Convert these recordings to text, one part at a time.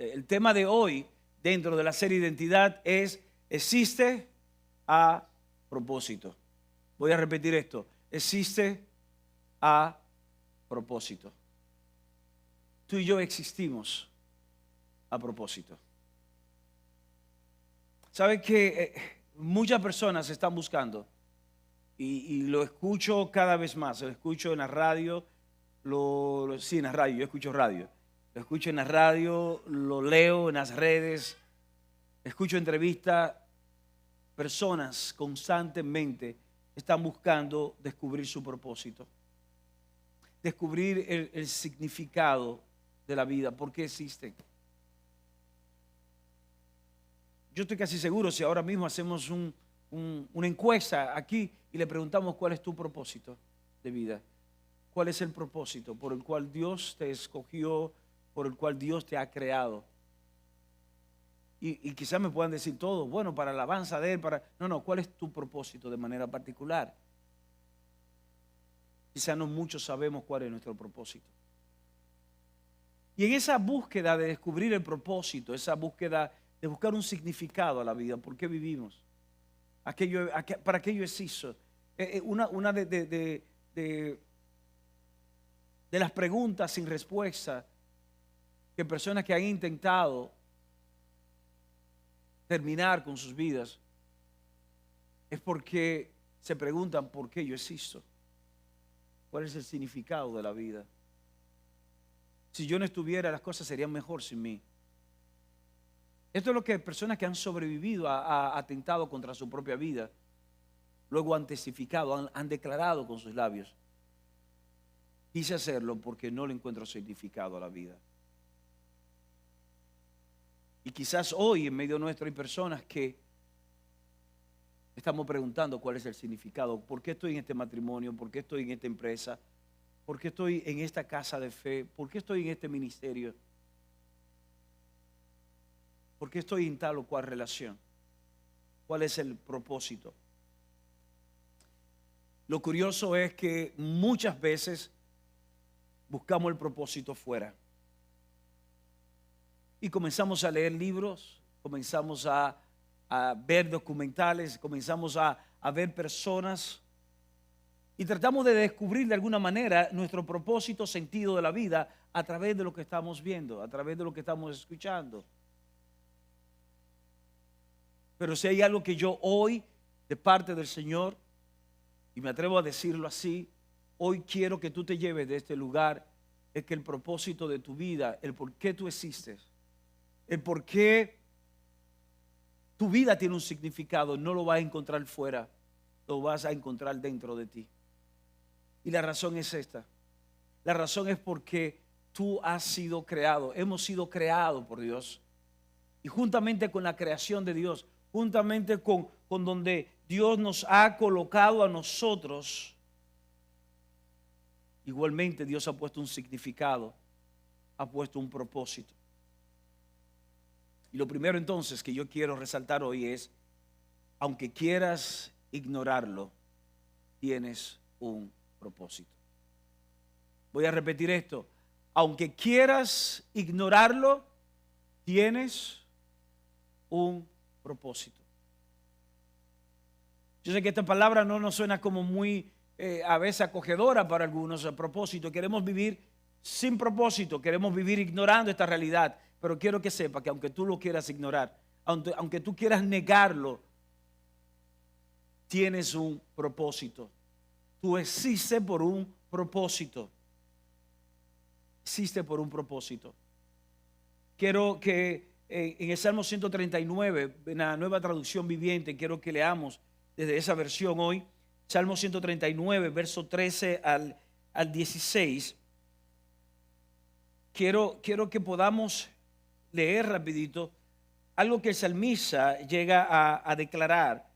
El tema de hoy, dentro de la serie Identidad, es existe a propósito. Voy a repetir esto. Existe a propósito. Tú y yo existimos a propósito. ¿Sabes que muchas personas están buscando? Y lo escucho cada vez más. Lo escucho en la radio. Sí, en la radio. Yo escucho radio. Lo escucho en la radio, lo leo en las redes, escucho entrevistas. Personas constantemente están buscando descubrir su propósito, descubrir el significado de la vida, por qué existen. Yo estoy casi seguro si ahora mismo hacemos una encuesta aquí y le preguntamos cuál es tu propósito de vida, cuál es el propósito por el cual Dios te escogió, por el cual Dios te ha creado. Y quizás me puedan decir todo, bueno, para la alabanza de Él, No, ¿cuál es tu propósito de manera particular? Quizás no muchos sabemos cuál es nuestro propósito. Y en esa búsqueda de descubrir el propósito, esa búsqueda de buscar un significado a la vida, ¿por qué vivimos? ¿Para qué yo existo? Una de las preguntas sin respuesta que personas que han intentado terminar con sus vidas es porque se preguntan por qué yo existo, cuál es el significado de la vida. Si yo no estuviera, las cosas serían mejor sin mí. Esto es lo que personas que han sobrevivido a atentado contra su propia vida, luego han testificado, han declarado con sus labios: quise hacerlo porque no le encuentro significado a la vida. Y quizás hoy en medio nuestro hay personas que estamos preguntando cuál es el significado. ¿Por qué estoy en este matrimonio? ¿Por qué estoy en esta empresa? ¿Por qué estoy en esta casa de fe? ¿Por qué estoy en este ministerio? ¿Por qué estoy en tal o cual relación? ¿Cuál es el propósito? Lo curioso es que muchas veces buscamos el propósito fuera. Y comenzamos a leer libros, comenzamos a ver documentales, comenzamos a ver personas y tratamos de descubrir de alguna manera nuestro propósito, sentido de la vida a través de lo que estamos viendo, a través de lo que estamos escuchando. Pero si hay algo que yo hoy, de parte del Señor, y me atrevo a decirlo así, hoy quiero que tú te lleves de este lugar, es que el propósito de tu vida, el por qué tú existes, el por qué tu vida tiene un significado, no lo vas a encontrar fuera, lo vas a encontrar dentro de ti. Y la razón es esta. La razón es porque tú has sido creado, hemos sido creados por Dios. Y juntamente con la creación de Dios, juntamente con donde Dios nos ha colocado a nosotros, igualmente Dios ha puesto un significado, ha puesto un propósito. Y lo primero entonces que yo quiero resaltar hoy es, aunque quieras ignorarlo, tienes un propósito. Voy a repetir esto. Aunque quieras ignorarlo, tienes un propósito. Yo sé que esta palabra no nos suena como muy a veces acogedora para algunos. A propósito, queremos vivir sin propósito, queremos vivir ignorando esta realidad. Pero quiero que sepa que aunque tú lo quieras ignorar, aunque tú quieras negarlo, tienes un propósito. Tú existes por un propósito. Existe por un propósito. Quiero que en el Salmo 139, en la Nueva Traducción Viviente, quiero que leamos desde esa versión hoy. Salmo 139, verso 13 al 16. Quiero que podamos leer rapidito algo que el salmista llega a declarar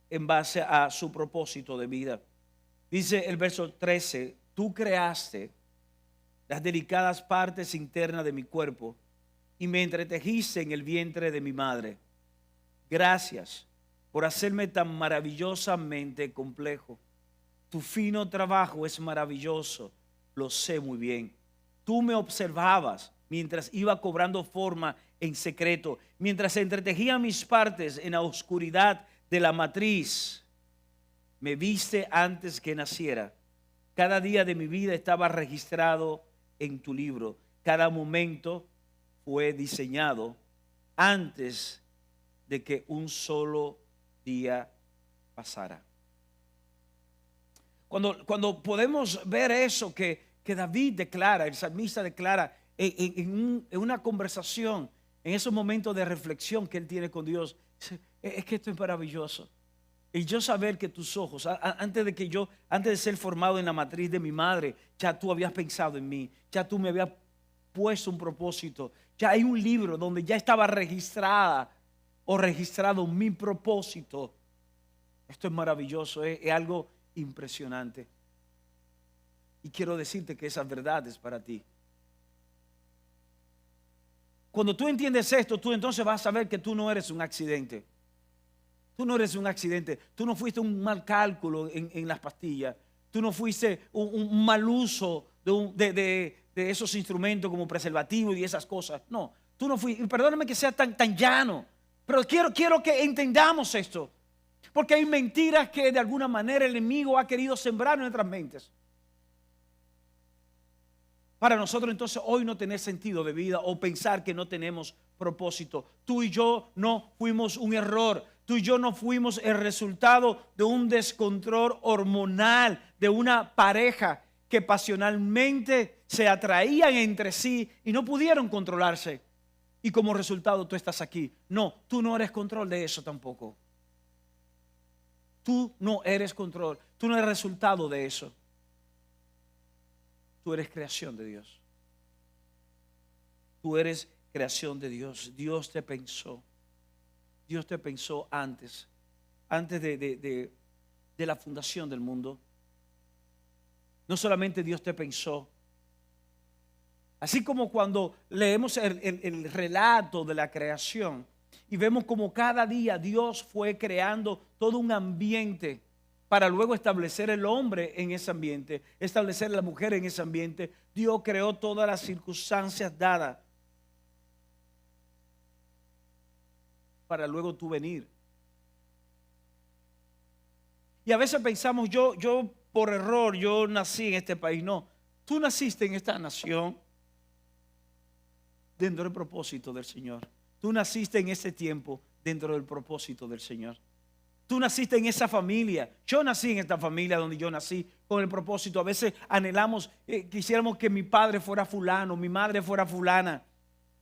en base a su propósito de vida. Dice el verso 13: tú creaste las delicadas partes internas de mi cuerpo y me entretejiste en el vientre de mi madre. Gracias por hacerme tan maravillosamente complejo. Tu fino trabajo es maravilloso, lo sé muy bien. Tú me observabas mientras iba cobrando forma en secreto, mientras se entretejía mis partes en la oscuridad de la matriz. Me viste antes que naciera. Cada día de mi vida estaba registrado en tu libro. Cada momento fue diseñado antes de que un solo día pasara. Cuando podemos ver eso que David declara, el salmista declara en una conversación, en esos momentos de reflexión que él tiene con Dios, es que esto es maravilloso. Y yo saber que tus ojos, antes de ser formado en la matriz de mi madre, ya tú habías pensado en mí, ya tú me habías puesto un propósito, ya hay un libro donde ya estaba registrado mi propósito. Esto es maravilloso, es algo impresionante. Y quiero decirte que esa verdad es para ti. Cuando tú entiendes esto, tú entonces vas a saber que tú no eres un accidente. Tú no eres un accidente. Tú no fuiste un mal cálculo en las pastillas. Tú no fuiste un mal uso de esos instrumentos como preservativo y esas cosas. No, tú no fuiste. Perdóname que sea tan llano, pero quiero que entendamos esto. Porque hay mentiras que de alguna manera el enemigo ha querido sembrar en nuestras mentes. Para nosotros entonces hoy no tener sentido de vida o pensar que no tenemos propósito. Tú y yo no fuimos un error. Tú y yo no fuimos el resultado de un descontrol hormonal de una pareja que pasionalmente se atraían entre sí y no pudieron controlarse. Y como resultado tú estás aquí. No, tú no eres control de eso tampoco. Tú no eres control. Tú no eres resultado de eso. Tú eres creación de Dios. Tú eres creación de Dios. Dios te pensó. Dios te pensó antes de la fundación del mundo. No solamente Dios te pensó. Así como cuando leemos el relato de la creación y vemos como cada día Dios fue creando todo un ambiente para luego establecer el hombre en ese ambiente, establecer la mujer en ese ambiente. Dios creó todas las circunstancias dadas para luego tú venir. Y a veces pensamos, yo por error, yo nací en este país. No, tú naciste en esta nación dentro del propósito del Señor. Tú naciste en ese tiempo dentro del propósito del Señor. Tú naciste en esa familia. Yo nací en esta familia donde yo nací con el propósito. A veces anhelamos, quisiéramos que mi padre fuera fulano, mi madre fuera fulana.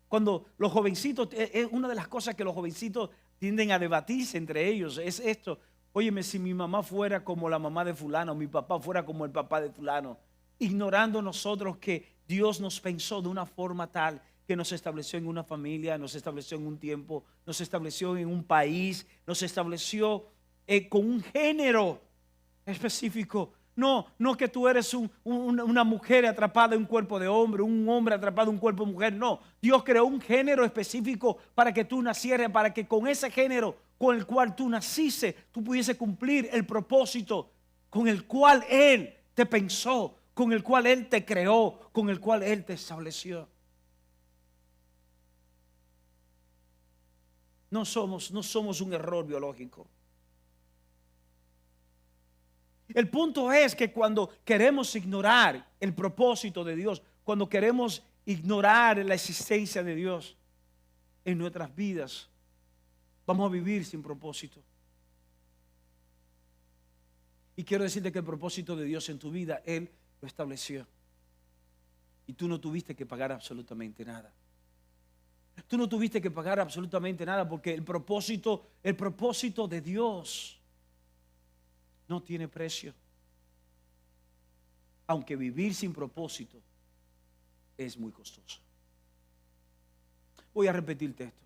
Cuando los jovencitos, es una de las cosas que los jovencitos tienden a debatirse entre ellos, es esto. Óyeme, si mi mamá fuera como la mamá de fulano, mi papá fuera como el papá de fulano, ignorando nosotros que Dios nos pensó de una forma tal que nos estableció en una familia, nos estableció en un tiempo, nos estableció en un país, nos estableció con un género específico. No que tú eres una mujer atrapada en un cuerpo de hombre, un hombre atrapado en un cuerpo de mujer. No, Dios creó un género específico para que tú nacieras, para que con ese género con el cual tú naciste, tú pudiese cumplir el propósito con el cual Él te pensó, con el cual Él te creó, con el cual Él te estableció. No somos un error biológico. El punto es que cuando queremos ignorar el propósito de Dios, cuando queremos ignorar la existencia de Dios en nuestras vidas, vamos a vivir sin propósito. Y quiero decirte que el propósito de Dios en tu vida, Él lo estableció. Y tú no tuviste que pagar absolutamente nada. Tú no tuviste que pagar absolutamente nada porque el propósito de Dios no tiene precio. Aunque vivir sin propósito es muy costoso. Voy a repetirte esto.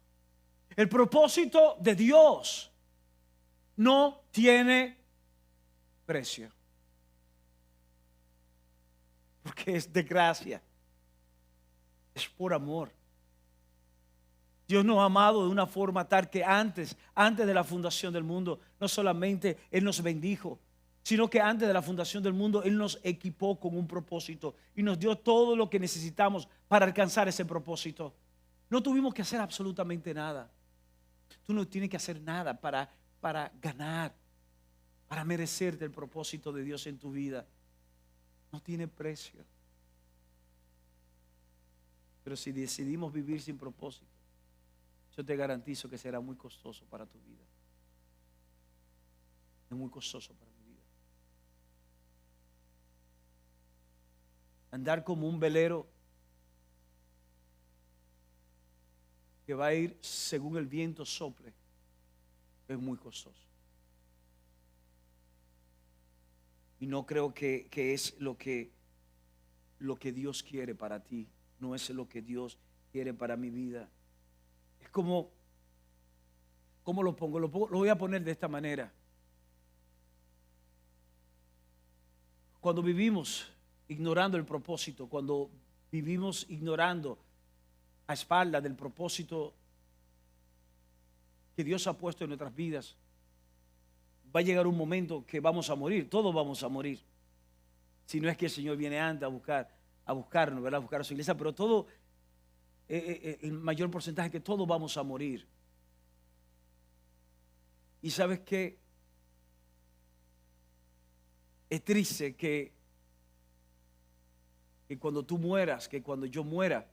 El propósito de Dios no tiene precio. Porque es de gracia. Es por amor. Dios nos ha amado de una forma tal que antes de la fundación del mundo, no solamente Él nos bendijo, sino que antes de la fundación del mundo, Él nos equipó con un propósito y nos dio todo lo que necesitamos para alcanzar ese propósito. No tuvimos que hacer absolutamente nada. Tú no tienes que hacer nada para ganar, para merecerte el propósito de Dios en tu vida. No tiene precio. Pero si decidimos vivir sin propósito, yo te garantizo que será muy costoso para tu vida. Es muy costoso para mi vida. Andar como un velero que va a ir según el viento sople es muy costoso. Y no creo que es lo que Dios quiere para ti. No es lo que Dios quiere para mi vida. Es como, ¿cómo lo pongo? Lo voy a poner de esta manera. Cuando vivimos ignorando el propósito, cuando vivimos ignorando a espaldas del propósito que Dios ha puesto en nuestras vidas, va a llegar un momento que vamos a morir. Todos vamos a morir. Si no es que el Señor viene antes a buscarnos, ¿verdad? A buscar a su iglesia, pero todo, el mayor porcentaje que todos vamos a morir. Y sabes qué, es triste que cuando tú mueras, que cuando yo muera,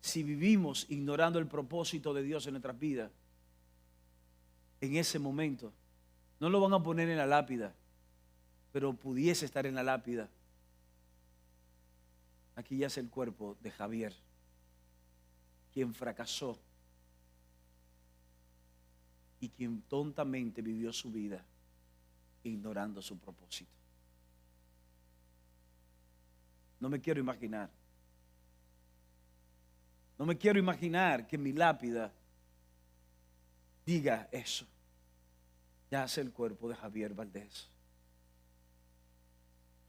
si vivimos ignorando el propósito de Dios en nuestras vidas, en ese momento no lo van a poner en la lápida, pero pudiese estar en la lápida. Aquí yace el cuerpo de Javier, quien fracasó y quien tontamente vivió su vida ignorando su propósito. No me quiero imaginar. No me quiero imaginar que mi lápida diga eso. Yace el cuerpo de Javier Valdés,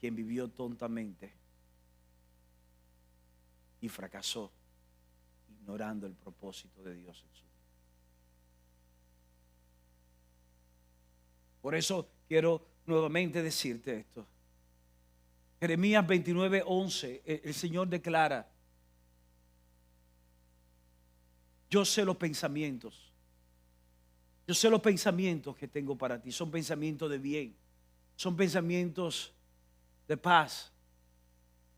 quien vivió tontamente y fracasó ignorando el propósito de Dios en su vida. Por eso quiero nuevamente decirte esto. Jeremías 29:11, el Señor declara: yo sé los pensamientos. Yo sé los pensamientos que tengo para ti. Son pensamientos de bien. Son pensamientos de paz.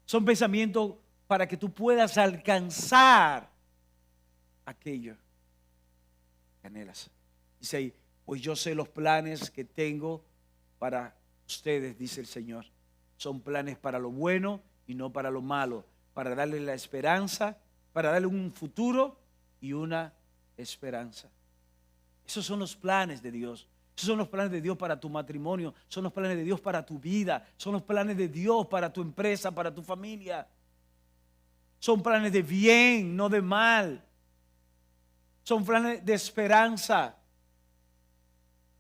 Son pensamientos para que tú puedas alcanzar aquello que anhelas. Dice ahí: pues yo sé los planes que tengo para ustedes, dice el Señor. Son planes para lo bueno y no para lo malo, para darles la esperanza, para darles un futuro y una esperanza. Esos son los planes de Dios. Esos son los planes de Dios para tu matrimonio. Son los planes de Dios para tu vida. Son los planes de Dios para tu empresa, para tu familia. Son planes de bien, no de mal. Son planes de esperanza.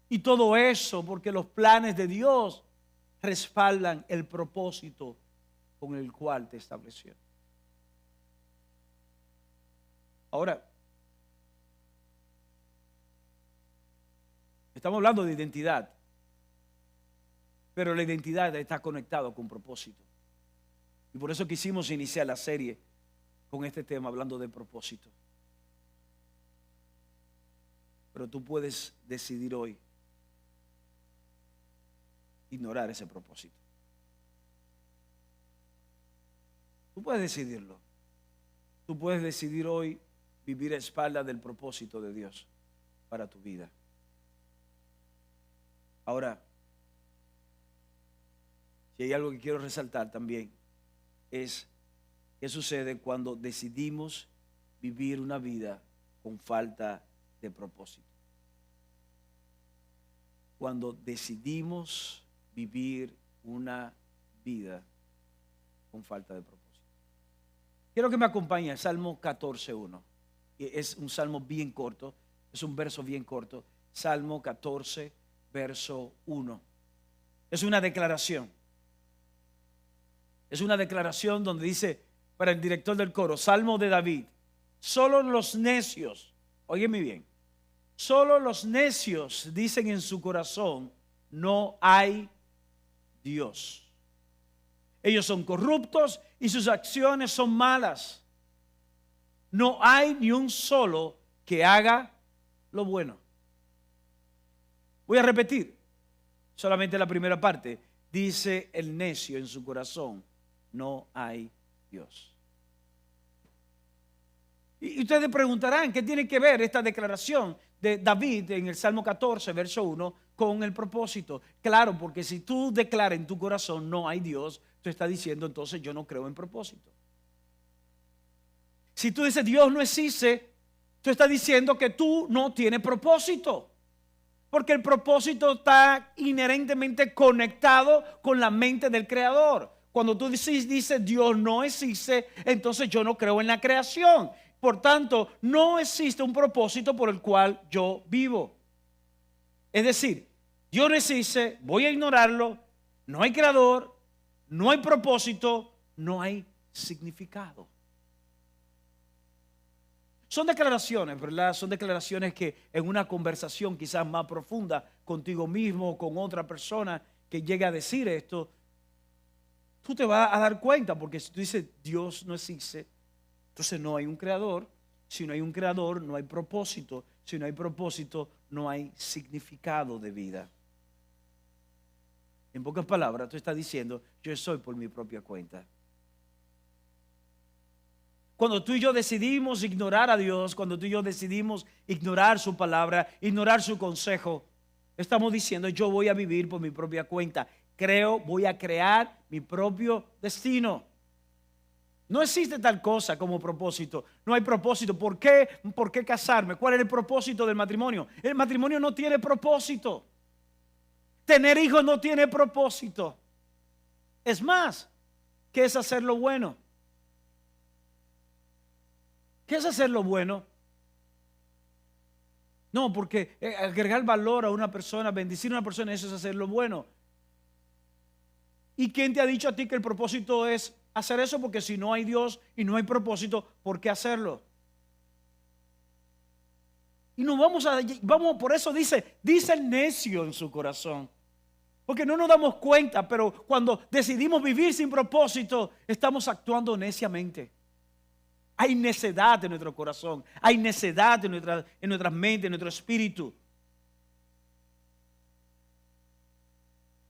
Y todo eso porque los planes de Dios respaldan el propósito con el cual te estableció. Ahora, estamos hablando de identidad, pero la identidad está conectada con propósito. Y por eso quisimos iniciar la serie con este tema, hablando de propósito. Pero tú puedes decidir hoy ignorar ese propósito. Tú puedes decidirlo. Tú puedes decidir hoy vivir a espaldas del propósito de Dios para tu vida. Ahora, si hay algo que quiero resaltar también, es qué sucede cuando decidimos vivir una vida con falta de propósito. Cuando decidimos vivir una vida con falta de propósito. Quiero que me acompañe al Salmo 14:1. Es un salmo bien corto, es un verso bien corto. Salmo 14, verso 1. Es una declaración. Es una declaración donde dice, para el director del coro, Salmo de David: solo los necios, óyeme bien, solo los necios dicen en su corazón, no hay Dios. Ellos son corruptos y sus acciones son malas. no hay ni un solo que haga lo bueno. Voy a repetir solamente la primera parte. Dice el necio en su corazón, no hay Dios. Y ustedes preguntarán, ¿qué tiene que ver esta declaración de David en el Salmo 14, verso 1, con el propósito? Claro, porque si tú declaras en tu corazón no hay Dios, tú estás diciendo entonces yo no creo en propósito. Si tú dices Dios no existe, tú estás diciendo que tú no tienes propósito. Porque el propósito está inherentemente conectado con la mente del Creador. Cuando tú dices Dios no existe, entonces yo no creo en la creación. Por tanto, no existe un propósito por el cual yo vivo. Es decir, Dios no existe, voy a ignorarlo, no hay creador, no hay propósito, no hay significado. Son declaraciones, ¿verdad? Son declaraciones que en una conversación quizás más profunda contigo mismo o con otra persona que llegue a decir esto, tú te vas a dar cuenta, porque si tú dices Dios no existe, entonces no hay un creador. Si no hay un creador, no hay propósito. Si no hay propósito, no hay significado de vida. En pocas palabras, tú estás diciendo, yo soy por mi propia cuenta. Cuando tú y yo decidimos ignorar a Dios, cuando tú y yo decidimos ignorar su palabra, ignorar su consejo, estamos diciendo, yo voy a vivir por mi propia cuenta. Voy a crear mi propio destino. No existe tal cosa como propósito. No hay propósito. ¿Por qué casarme? ¿Cuál es el propósito del matrimonio? El matrimonio no tiene propósito. Tener hijos no tiene propósito. Es más, ¿qué es hacer lo bueno? ¿Qué es hacer lo bueno? No, porque agregar valor a una persona, bendecir a una persona, eso es hacer lo bueno. ¿Y quién te ha dicho a ti que el propósito es hacer eso? Porque si no hay Dios y no hay propósito, ¿por qué hacerlo? Y nos vamos, por eso dice el necio en su corazón. Porque no nos damos cuenta, pero cuando decidimos vivir sin propósito, estamos actuando neciamente. Hay necedad en nuestro corazón, hay necedad en nuestras mentes, en nuestro espíritu.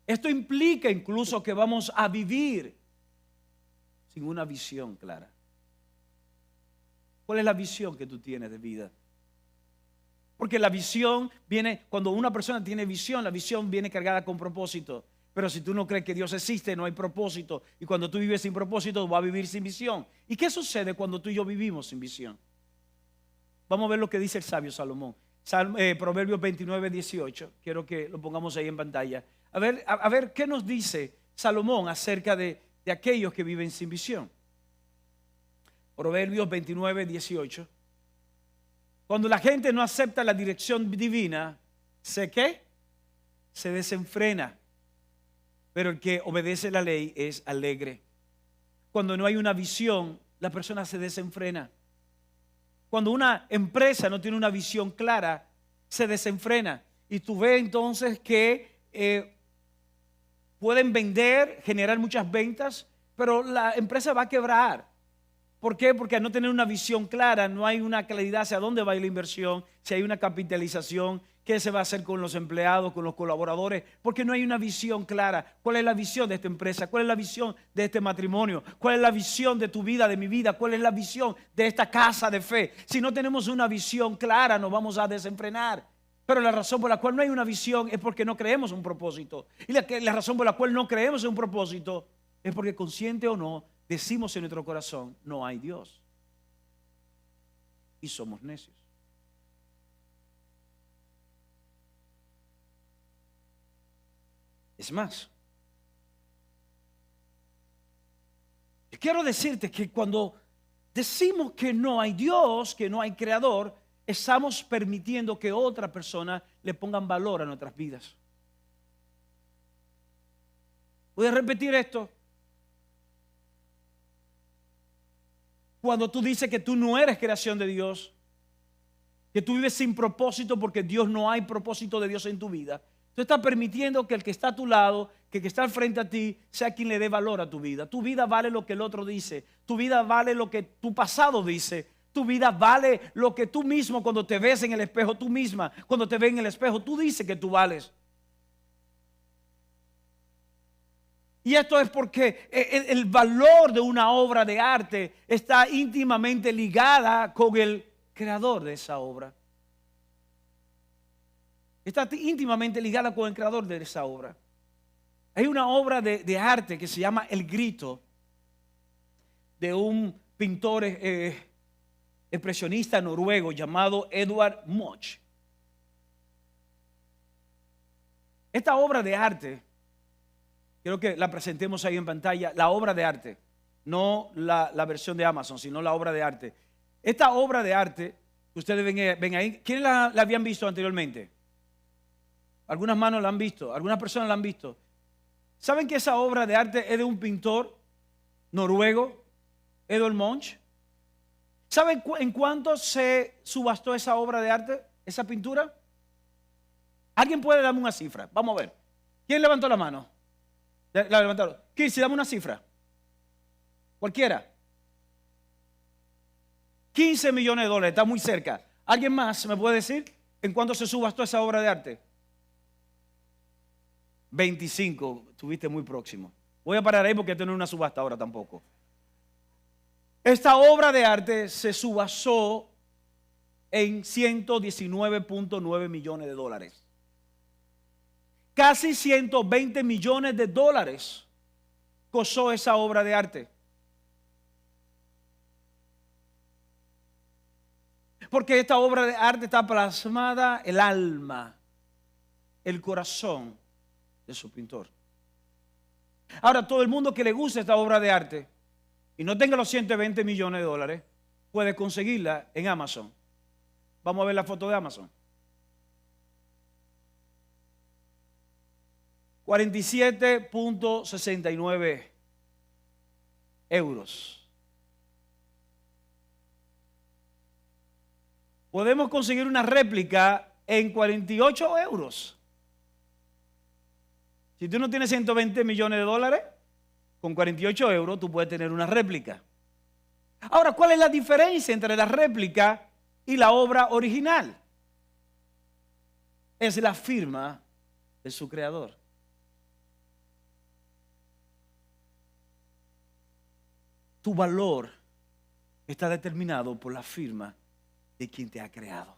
Esto implica incluso que vamos a vivir sin una visión clara. ¿Cuál es la visión que tú tienes de vida? Porque la visión viene, cuando una persona tiene visión, la visión viene cargada con propósito. Pero si tú no crees que Dios existe, no hay propósito. Y cuando tú vives sin propósito, vas a vivir sin visión. ¿Y qué sucede cuando tú y yo vivimos sin visión? Vamos a ver lo que dice el sabio Salomón. Proverbios 29, 18. Quiero que lo pongamos ahí en pantalla. A ver qué nos dice Salomón acerca de aquellos que viven sin visión. Proverbios 29, 18. Cuando la gente no acepta la dirección divina, ¿sé qué? Se desenfrena. Pero el que obedece la ley es alegre. Cuando no hay una visión, la persona se desenfrena. Cuando una empresa no tiene una visión clara, se desenfrena. Y tú ves entonces que pueden vender, generar muchas ventas, pero la empresa va a quebrar. ¿Por qué? Porque al no tener una visión clara, no hay una claridad hacia dónde va a ir la inversión, si hay una capitalización, qué se va a hacer con los empleados, con los colaboradores, porque no hay una visión clara. ¿Cuál es la visión de esta empresa? ¿Cuál es la visión de este matrimonio? ¿Cuál es la visión de tu vida, de mi vida? ¿Cuál es la visión de esta casa de fe? Si no tenemos una visión clara, nos vamos a desenfrenar. Pero la razón por la cual no hay una visión es porque no creemos un propósito. Y la razón por la cual no creemos en un propósito es porque, consciente o no, decimos en nuestro corazón, no hay Dios. Y somos necios. Es más, quiero decirte que cuando decimos que no hay Dios, que no hay creador, estamos permitiendo que otra persona le pongan valor a nuestras vidas. Voy a repetir esto. Cuando tú dices que tú no eres creación de Dios, que tú vives sin propósito porque Dios no hay propósito de Dios en tu vida, tú estás permitiendo que el que está a tu lado, que el que está al frente a ti, sea quien le dé valor a tu vida. Tu vida vale lo que el otro dice. Tu vida vale lo que tu pasado dice. Tu vida vale lo que tú mismo, cuando te ves en el espejo, tú misma, cuando te ves en el espejo, tú dices que tú vales. Y esto es porque el valor de una obra de arte está íntimamente ligada con el creador de esa obra. Está íntimamente ligada con el creador de esa obra. Hay una obra de arte que se llama El Grito, de un pintor expresionista noruego llamado Edvard Munch. Esta obra de arte, quiero que la presentemos ahí en pantalla, la obra de arte, no la versión de Amazon, sino la obra de arte. Esta obra de arte, ustedes ven ahí, ¿quiénes la habían visto anteriormente? Algunas manos la han visto, algunas personas la han visto. ¿Saben que esa obra de arte es de un pintor noruego, Edvard Munch? ¿Saben en cuánto se subastó esa obra de arte, esa pintura? ¿Alguien puede darme una cifra? Vamos a ver. ¿Quién levantó la mano? La levantaron. ¿Quién? Si dame una cifra. Cualquiera. 15 millones de dólares, está muy cerca. ¿Alguien más me puede decir en cuánto se subastó esa obra de arte? 25, estuviste muy próximo. Voy a parar ahí porque esto no es una subasta ahora tampoco. Esta obra de arte se subastó en 119.9 millones de dólares. Casi 120 millones de dólares costó esa obra de arte. Porque esta obra de arte está plasmada el alma, el corazón de su pintor. Ahora, todo el mundo que le guste esta obra de arte y no tenga los 120 millones de dólares, puede conseguirla en Amazon. Vamos a ver la foto de Amazon. 47.69 euros. Podemos conseguir una réplica en 48 euros. Si tú no tienes 120 millones de dólares, con 48 euros tú puedes tener una réplica. Ahora, ¿cuál es la diferencia entre la réplica y la obra original? Es la firma de su creador. Tu valor está determinado por la firma de quien te ha creado.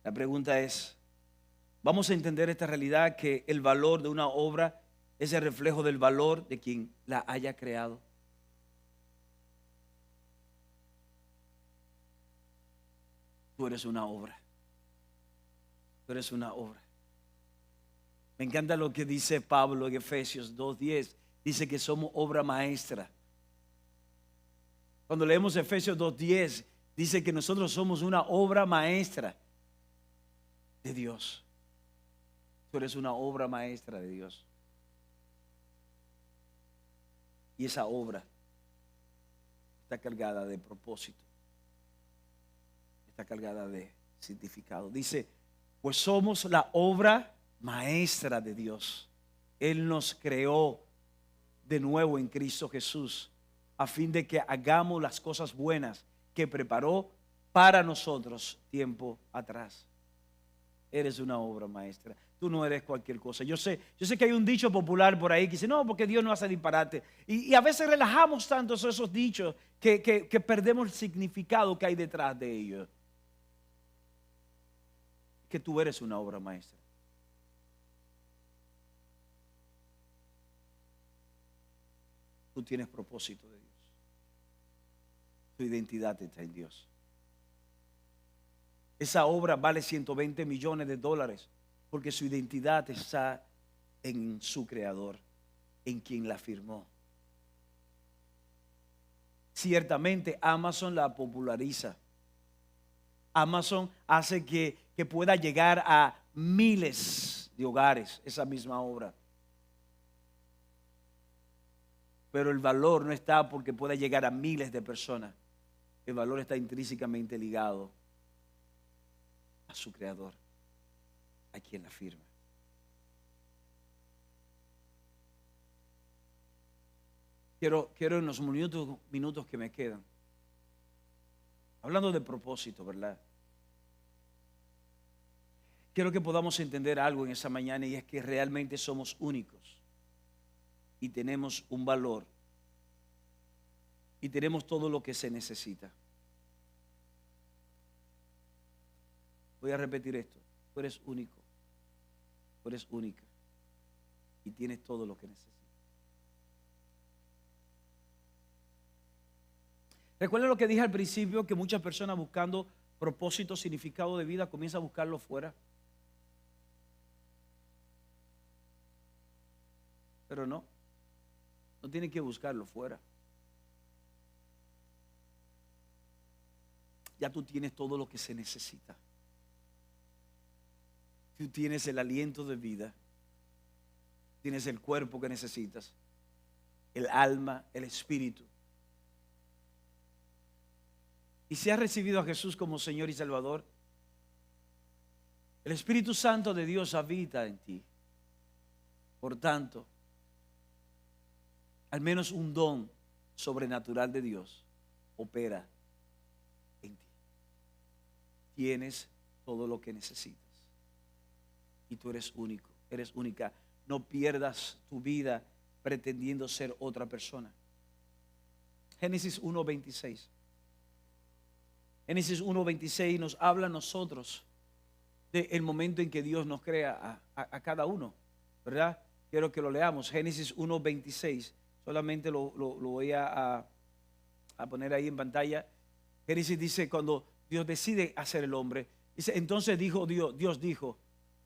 La pregunta es, ¿vamos a entender esta realidad que el valor de una obra es el reflejo del valor de quien la haya creado? Tú eres una obra. Tú eres una obra. Me encanta lo que dice Pablo en Efesios 2:10. Dice que somos obra maestra. Cuando leemos Efesios 2:10, dice que nosotros somos una obra maestra de Dios. Tú eres una obra maestra de Dios. Y esa obra está cargada de propósito. Está cargada de significado. Dice, pues somos la obra maestra de Dios. Él nos creó de nuevo en Cristo Jesús a fin de que hagamos las cosas buenas que preparó para nosotros tiempo atrás. Eres una obra maestra. Tú no eres cualquier cosa. Yo sé que hay un dicho popular por ahí que dice, no, porque Dios no hace disparate. Y a veces relajamos tanto esos dichos que perdemos el significado que hay detrás de ellos. Que tú eres una obra maestra. Tú tienes propósito de Dios. Tu identidad está en Dios. Esa obra vale 120 millones de dólares porque su identidad está en su creador, en quien la firmó. Ciertamente Amazon la populariza. Amazon hace que pueda llegar a miles de hogares esa misma obra. Pero el valor no está porque pueda llegar a miles de personas. El valor está intrínsecamente ligado a su creador, a quien la firma. quiero en los minutos que me quedan, hablando de propósito, ¿verdad? Quiero que podamos entender algo en esa mañana, y es que realmente somos únicos y tenemos un valor y tenemos todo lo que se necesita. Voy a repetir esto: tú eres único, tú eres única y tienes todo lo que necesitas. Recuerda lo que dije al principio, que muchas personas buscando propósito, significado de vida, comienzan a buscarlo fuera. Pero no tienen que buscarlo fuera. Ya tú tienes todo lo que se necesita. Tú tienes el aliento de vida, tienes el cuerpo que necesitas, el alma, el espíritu. Y si has recibido a Jesús como Señor y Salvador, el Espíritu Santo de Dios habita en ti. Por tanto, al menos un don sobrenatural de Dios opera en ti. Tienes todo lo que necesitas. Y tú eres único, eres única. No pierdas tu vida pretendiendo ser otra persona. Génesis 1:26. Génesis 1:26 nos habla a nosotros del momento en que Dios nos crea a cada uno, ¿verdad? Quiero que lo leamos. Génesis 1:26. Solamente lo voy a poner ahí en pantalla. Génesis dice, cuando Dios decide hacer el hombre, dice, entonces dijo Dios dijo,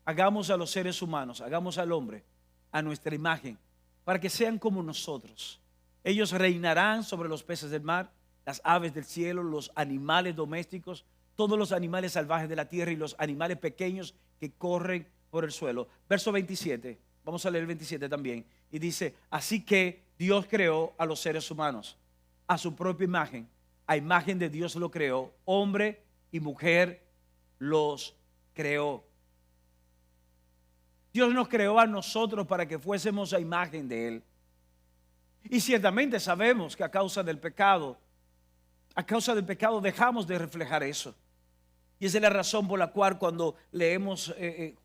hagamos a los seres humanos, hagamos al hombre a nuestra imagen, para que sean como nosotros. Ellos reinarán sobre los peces del mar, las aves del cielo, los animales domésticos, todos los animales salvajes de la tierra y los animales pequeños que corren por el suelo. Verso 27, vamos a leer el 27 también. Y dice, así que Dios creó a los seres humanos a su propia imagen. A imagen de Dios lo creó, hombre y mujer los creó. Dios nos creó a nosotros para que fuésemos a imagen de Él. Y ciertamente sabemos que a causa del pecado dejamos de reflejar eso. Y esa es la razón por la cual cuando leemos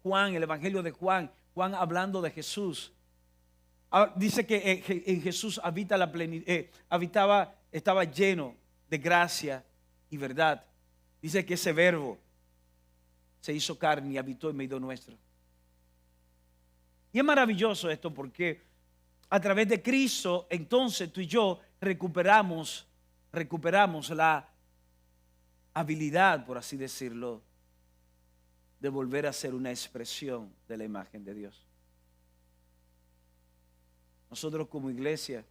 Juan, el Evangelio de Juan hablando de Jesús, dice que en Jesús habita la plenitud, estaba lleno de gracia y verdad. Dice que ese verbo se hizo carne y habitó en medio nuestro. Y es maravilloso esto, porque a través de Cristo, entonces tú y yo recuperamos la habilidad, por así decirlo, de volver a ser una expresión de la imagen de Dios. Nosotros como iglesia,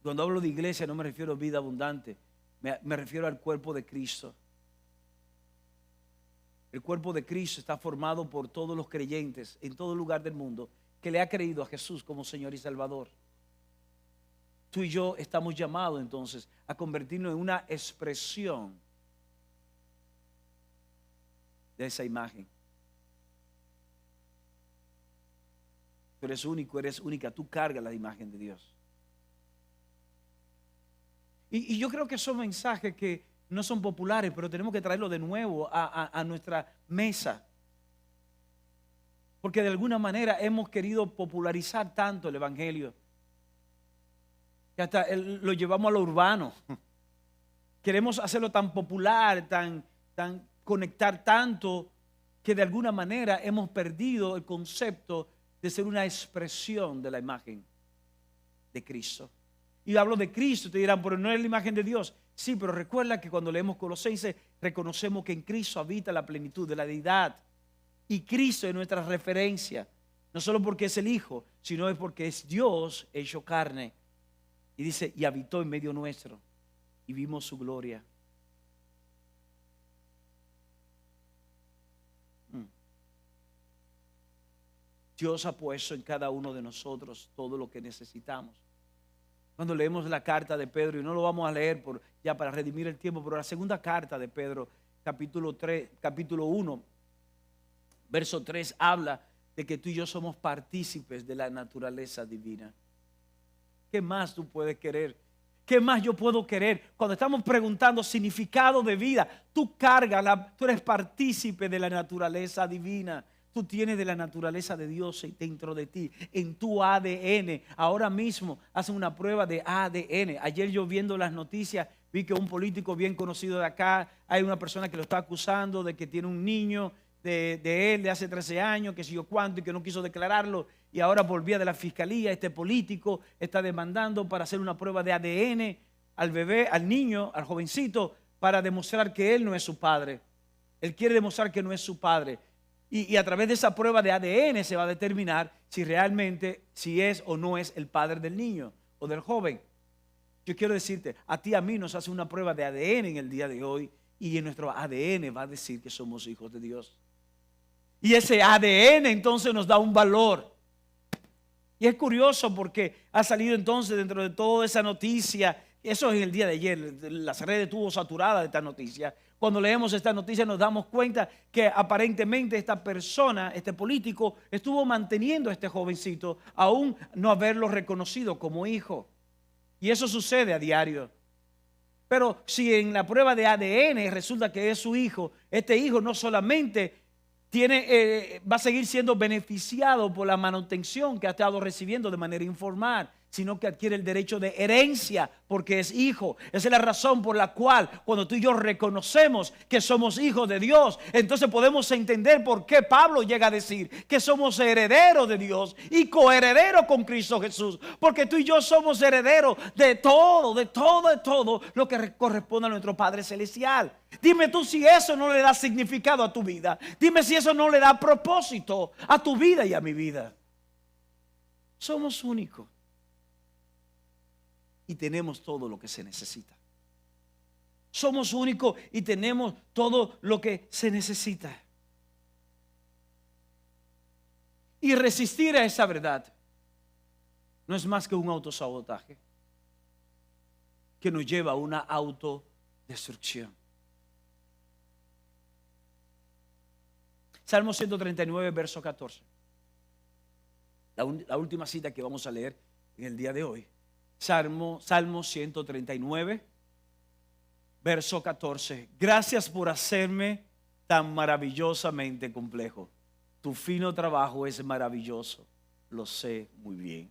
cuando hablo de iglesia no me refiero a vida abundante, me refiero al cuerpo de Cristo. El cuerpo de Cristo está formado por todos los creyentes en todo lugar del mundo que le ha creído a Jesús como Señor y Salvador. Tú y yo estamos llamados entonces a convertirnos en una expresión de esa imagen. Tú eres único, eres única, tú cargas la imagen de Dios. Y yo creo que son mensajes que no son populares, pero tenemos que traerlo de nuevo a nuestra mesa. Porque de alguna manera hemos querido popularizar tanto el Evangelio que hasta lo llevamos a lo urbano. Queremos hacerlo tan popular, tan conectar tanto, que de alguna manera hemos perdido el concepto de ser una expresión de la imagen de Cristo. Y hablo de Cristo, te dirán, pero no es la imagen de Dios. Sí, pero recuerda que cuando leemos Colosenses reconocemos que en Cristo habita la plenitud de la deidad. Y Cristo es nuestra referencia, no solo porque es el Hijo, sino es porque es Dios hecho carne. Y dice, y habitó en medio nuestro, y vimos su gloria. Dios ha puesto en cada uno de nosotros todo lo que necesitamos. Cuando leemos la carta de Pedro, y no lo vamos a leer ya para redimir el tiempo, pero la segunda carta de Pedro, capítulo 1, verso 3, habla de que tú y yo somos partícipes de la naturaleza divina. ¿Qué más tú puedes querer? ¿Qué más yo puedo querer? Cuando estamos preguntando significado de vida, tú cargas, tú eres partícipe de la naturaleza divina. Tú tienes de la naturaleza de Dios dentro de ti, en tu ADN. Ahora mismo hacen una prueba de ADN. Ayer yo viendo las noticias vi que un político bien conocido de acá, hay una persona que lo está acusando de que tiene un niño de él de hace 13 años, que sé yo cuánto, y que no quiso declararlo, y ahora volvía de la fiscalía. Este político está demandando para hacer una prueba de ADN al bebé, al niño, al jovencito, para demostrar que él no es su padre. Él quiere demostrar que no es su padre. Y a través de esa prueba de ADN se va a determinar si realmente, si es o no es el padre del niño o del joven. Yo quiero decirte, a ti y a mí nos hace una prueba de ADN en el día de hoy, y en nuestro ADN va a decir que somos hijos de Dios. Y ese ADN entonces nos da un valor. Y es curioso porque ha salido entonces dentro de toda esa noticia, eso es en el día de ayer, las redes estuvo saturadas de esta noticia. Cuando leemos esta noticia nos damos cuenta que aparentemente esta persona, este político, estuvo manteniendo a este jovencito aún no haberlo reconocido como hijo. Y eso sucede a diario. Pero si en la prueba de ADN resulta que es su hijo, este hijo no solamente va a seguir siendo beneficiado por la manutención que ha estado recibiendo de manera informal, sino que adquiere el derecho de herencia porque es hijo. Esa es la razón por la cual cuando tú y yo reconocemos que somos hijos de Dios, entonces podemos entender por qué Pablo llega a decir que somos herederos de Dios y coherederos con Cristo Jesús, porque tú y yo somos herederos de todo lo que corresponde a nuestro Padre Celestial. Dime tú si eso no le da significado a tu vida. Dime si eso no le da propósito a tu vida y a mi vida. Somos únicos. Y tenemos todo lo que se necesita. Somos únicos y tenemos todo lo que se necesita. Y resistir a esa verdad no es más que un autosabotaje que nos lleva a una autodestrucción. Salmo 139, verso 14. La última cita que vamos a leer en el día de hoy. Salmo 139, verso 14. Gracias por hacerme tan maravillosamente complejo. Tu fino trabajo es maravilloso. Lo sé muy bien.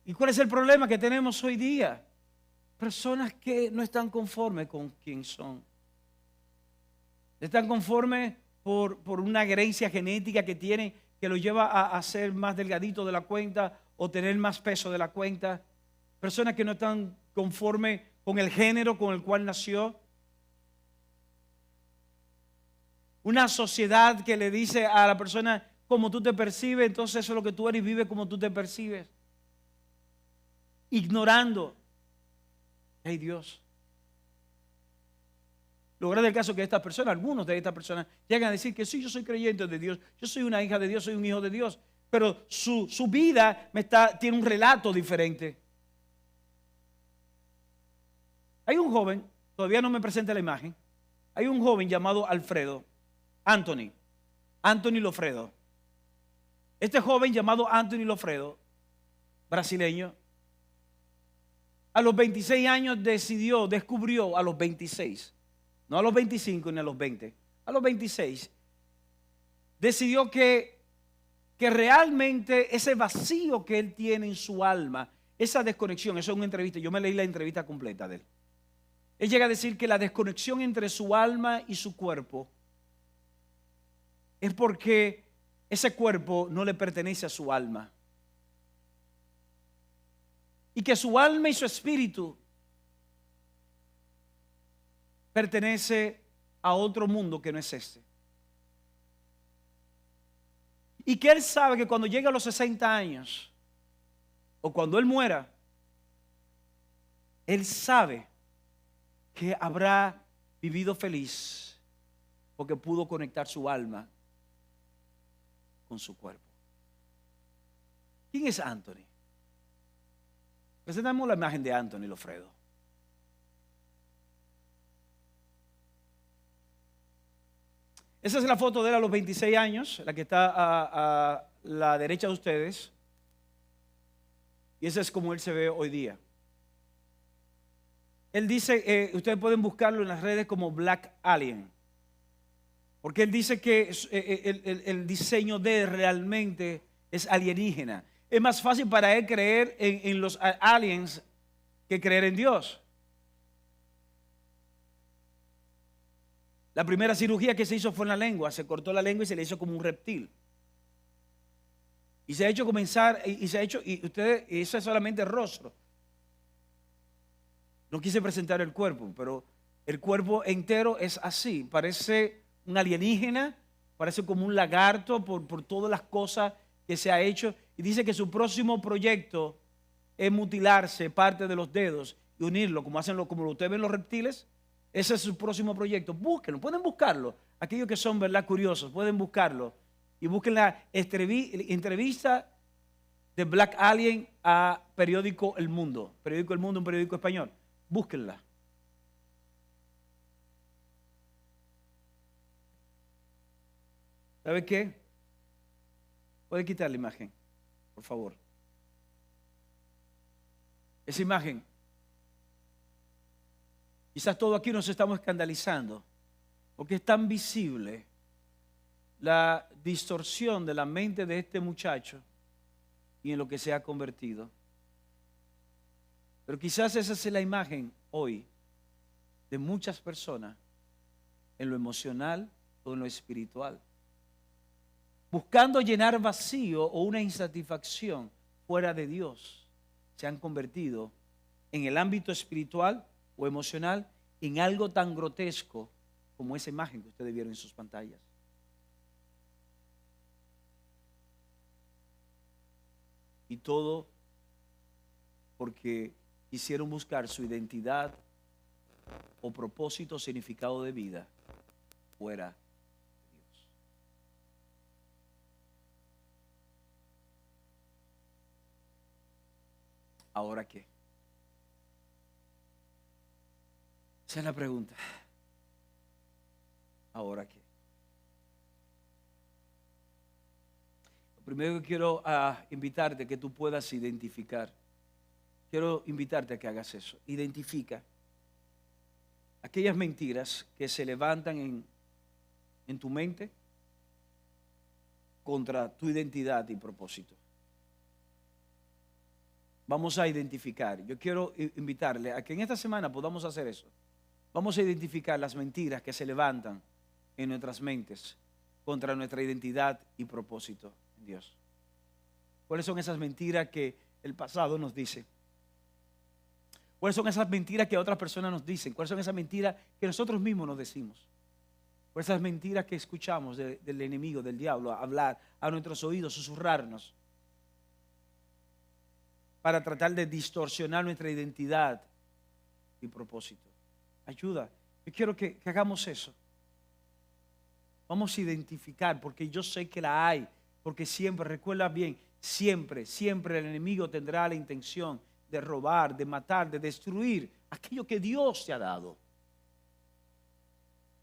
¿Y cuál es el problema que tenemos hoy día? Personas que no están conformes con quien son. Están conformes por una herencia genética que tienen, que lo lleva a ser más delgadito de la cuenta o tener más peso de la cuenta. Personas que no están conformes con el género con el cual nació. Una sociedad que le dice a la persona como tú te percibes, entonces eso es lo que tú eres y vive como tú te percibes. Ignorando. Ay, Dios. Lo grave del caso es que estas personas, algunos de estas personas, llegan a decir que sí, yo soy creyente de Dios, yo soy una hija de Dios, soy un hijo de Dios, pero su vida tiene un relato diferente. Hay un joven, todavía no me presenta la imagen, hay un joven llamado Anthony Lofredo. Este joven llamado Anthony Lofredo, brasileño, a los 26 años descubrió a los 26, no a los 25 ni a los 20, a los 26, decidió que realmente ese vacío que él tiene en su alma, esa desconexión, eso es una entrevista, yo me leí la entrevista completa de él. Él llega a decir que la desconexión entre su alma y su cuerpo es porque ese cuerpo no le pertenece a su alma. Y que su alma y su espíritu pertenece a otro mundo que no es este. Y que él sabe que cuando llegue a los 60 años, o cuando él muera, él sabe que habrá vivido feliz porque pudo conectar su alma con su cuerpo. ¿Quién es Anthony? Presentamos la imagen de Anthony Lofredo. Esa es la foto de él a los 26 años, la que está a la derecha de ustedes. Y ese es como él se ve hoy día. Él dice, ustedes pueden buscarlo en las redes como Black Alien. Porque él dice que el diseño de él realmente es alienígena. Es más fácil para él creer en los aliens que creer en Dios. La primera cirugía que se hizo fue en la lengua. Se cortó la lengua y se le hizo como un reptil. Y se ha hecho comenzar, y ustedes, y eso es solamente el rostro. No quise presentar el cuerpo, pero el cuerpo entero es así. Parece un alienígena, parece como un lagarto por todas las cosas que se ha hecho. Y dice que su próximo proyecto es mutilarse parte de los dedos y unirlo, como como ustedes ven los reptiles. Ese es su próximo proyecto. Búsquenlo, pueden buscarlo. Aquellos que son, ¿verdad?, curiosos, pueden buscarlo. Y busquen la entrevista de Black Alien a periódico El Mundo. Periódico El Mundo, un periódico español. Búsquenla. ¿Sabe qué? Puede quitar la imagen, por favor. Esa imagen. Quizás todos aquí nos estamos escandalizando porque es tan visible la distorsión de la mente de este muchacho y en lo que se ha convertido. Pero quizás esa es la imagen hoy de muchas personas en lo emocional o en lo espiritual, buscando llenar vacío o una insatisfacción fuera de Dios. Se han convertido en el ámbito espiritual o emocional en algo tan grotesco como esa imagen que ustedes vieron en sus pantallas. Y todo porque quisieron buscar su identidad o propósito, significado de vida fuera de Dios. ¿Ahora qué? Esa es la pregunta. ¿Ahora qué? Lo primero que quiero invitarte a que tú puedas identificar. Quiero invitarte a que hagas eso. Identifica aquellas mentiras que se levantan en tu mente contra tu identidad y propósito. Vamos a identificar. Yo quiero invitarle a que en esta semana podamos hacer eso. Vamos a identificar las mentiras que se levantan en nuestras mentes contra nuestra identidad y propósito en Dios. ¿Cuáles son esas mentiras que el pasado nos dice? ¿Cuáles son esas mentiras que otras personas nos dicen? ¿Cuáles son esas mentiras que nosotros mismos nos decimos? ¿Cuáles son esas mentiras que escuchamos del enemigo, del diablo, hablar a nuestros oídos, susurrarnos, para tratar de distorsionar nuestra identidad y propósito? Ayuda. Yo quiero que hagamos eso. Vamos a identificar, porque yo sé que la hay, porque siempre, recuerda bien, siempre el enemigo tendrá la intención de robar, de matar, de destruir aquello que Dios te ha dado.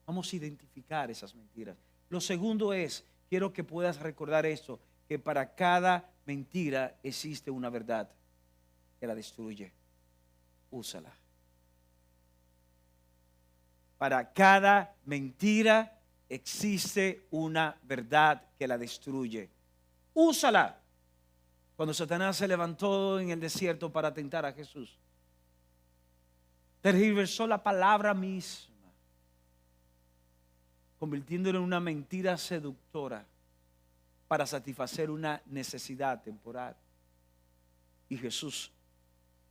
Vamos a identificar esas mentiras. Lo segundo es, quiero que puedas recordar esto, que para cada mentira existe una verdad que la destruye. Úsala. Para cada mentira existe una verdad que la destruye. Úsala. Cuando Satanás se levantó en el desierto para tentar a Jesús, tergiversó la palabra misma, convirtiéndola en una mentira seductora para satisfacer una necesidad temporal. Y Jesús,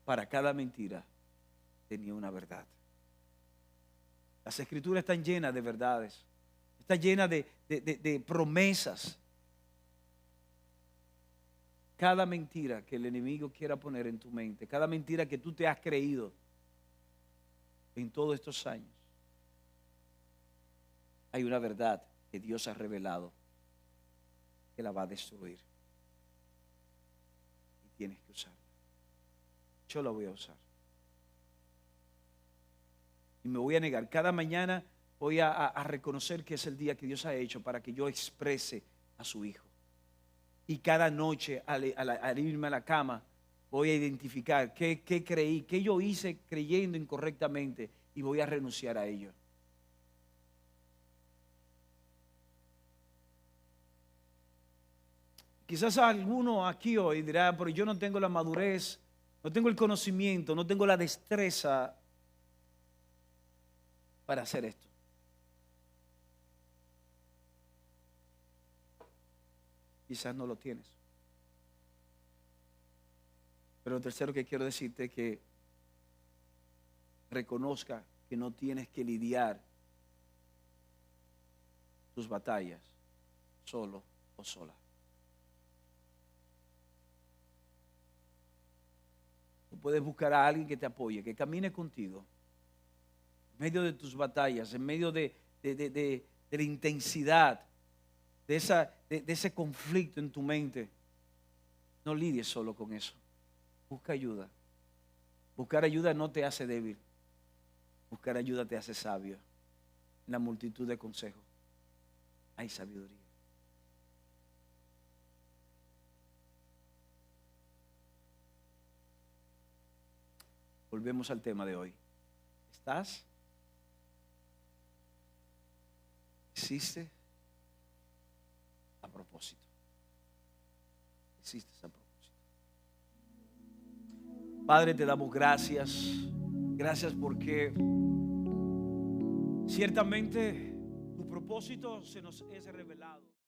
para cada mentira, tenía una verdad. Las Escrituras están llenas de verdades, están llenas de promesas. Cada mentira que el enemigo quiera poner en tu mente, cada mentira que tú te has creído en todos estos años, hay una verdad que Dios ha revelado que la va a destruir. Y tienes que usarla. Yo la voy a usar. Y me voy a negar. Cada mañana voy a reconocer que es el día que Dios ha hecho para que yo exprese a su Hijo. Y cada noche al irme a la cama voy a identificar qué creí, qué yo hice creyendo incorrectamente y voy a renunciar a ello. Quizás alguno aquí hoy dirá, pero yo no tengo la madurez, no tengo el conocimiento, no tengo la destreza para hacer esto. Quizás no lo tienes. Pero lo tercero que quiero decirte es que reconozca que no tienes que lidiar tus batallas solo o sola. Tú puedes buscar a alguien que te apoye, que camine contigo en medio de tus batallas, en medio de la intensidad de ese conflicto en tu mente. No lidies solo con eso. Busca ayuda. Buscar ayuda no te hace débil. Buscar ayuda te hace sabio. En la multitud de consejos hay sabiduría. Volvemos al tema de hoy. ¿Estás? ¿Hiciste a propósito? ¿Hiciste a propósito? Padre, te damos gracias. Gracias porque ciertamente tu propósito se nos es revelado.